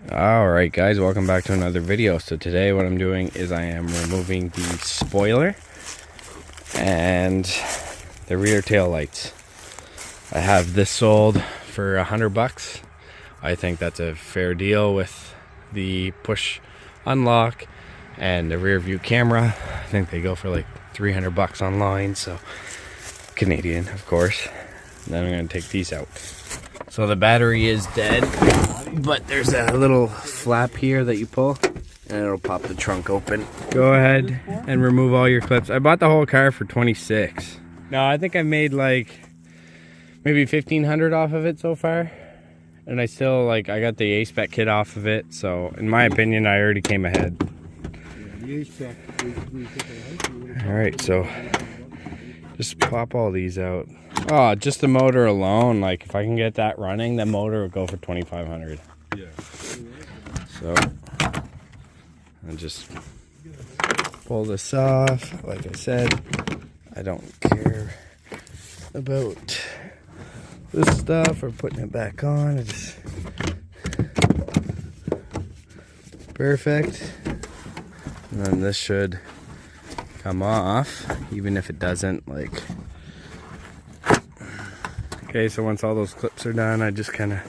Alright guys, welcome back to another video. So today what I'm doing is I am removing the spoiler and the rear tail lights. I have this sold for $100. I think that's a fair deal with the push unlock and the rear view camera. I think they go for like $300 online, so Canadian of course. And then I'm going to take these out. So the battery is dead, but there's a little flap here that you pull and it'll pop the trunk open. Go ahead and remove all your clips. I bought the whole car for $26. No, I think I made like maybe $1,500 off of it so far. And I still I got the A-Spec kit off of it. So in my opinion, I already came ahead. All right, so just pop all these out. Oh, just the motor alone, like if I can get that running, the motor would go for $2,500. Yeah. So I'll just pull this off. Like I said, I don't care about this stuff or putting it back on. It's perfect. And then this should come off, even if it doesn't, Okay, so once all those clips are done, I just kind of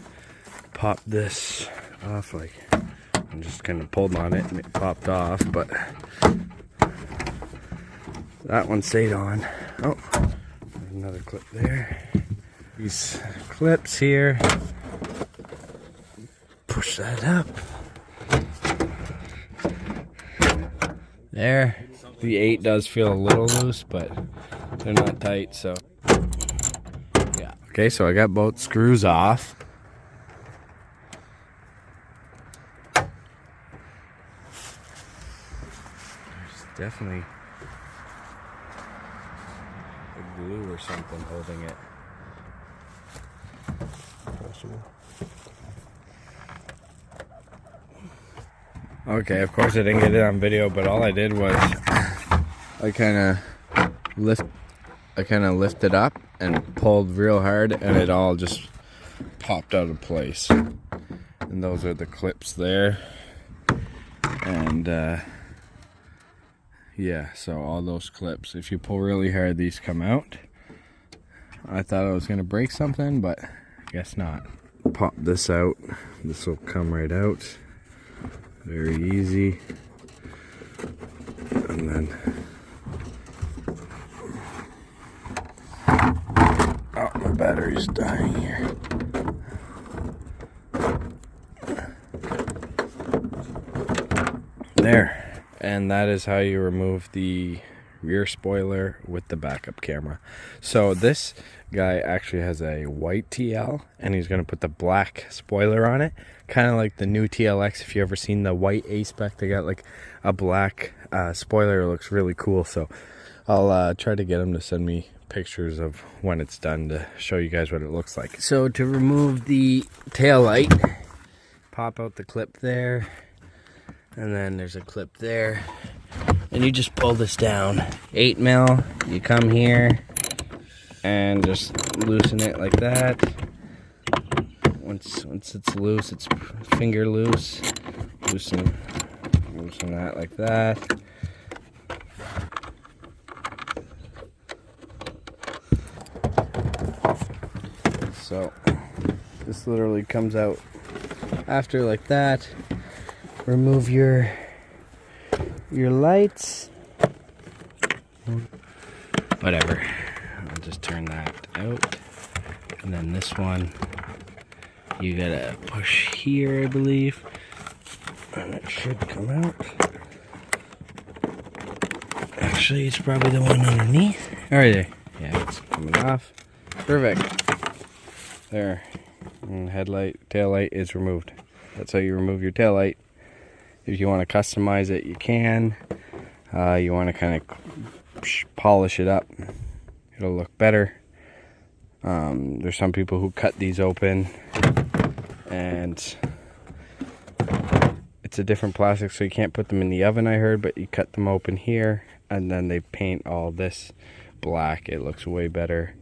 pop this off, I'm just kind of pulled on it and it popped off, but that one stayed on. Oh, there's another clip there. These clips here, push that up. There, the 8 does feel a little loose, but they're not tight, so. Okay, so I got both screws off. There's definitely a glue or something holding it. Okay, of course I didn't get it on video, but all I did was I kind of lifted up and pulled real hard and it all just popped out of place. And those are the clips there. And yeah, so all those clips, if you pull really hard, these come out. I thought I was gonna break something, but I guess not. Pop this out. This will come right out. Very easy. And then my battery's dying here. There. And that is how you remove the rear spoiler with the backup camera. So this guy actually has a white TL and he's going to put the black spoiler on it. Kind of like the new TLX. If you ever seen the white A-Spec, they got like a black spoiler. It looks really cool. So I'll try to get him to send me pictures of when it's done to show you guys what it looks like. So to remove the tail light, pop out the clip there, and then there's a clip there, and you just pull this down 8 mil. You come here and just loosen it like that. Once it's loose, it's finger loose. Loosen that like that. So this literally comes out after like that. Remove your lights. Whatever. I'll just turn that out. And then this one, you gotta push here, I believe. And it should come out. Actually, it's probably the one underneath. Right there. Yeah, it's coming off. Perfect. There, and headlight, tail light is removed. That's how you remove your tail light. If you want to customize it, you can. You want to kind of polish it up, it'll look better. There's some people who cut these open and it's a different plastic, so you can't put them in the oven, I heard, but you cut them open here and then they paint all this black. It looks way better.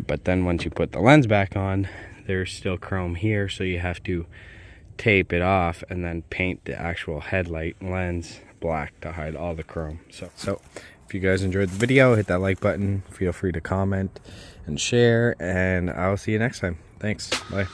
But then once you put the lens back on, there's still chrome here, so you have to tape it off and then paint the actual headlight lens black to hide all the chrome. So if you guys enjoyed the video, hit that like button, feel free to comment and share, and I'll see you next time. Thanks, bye.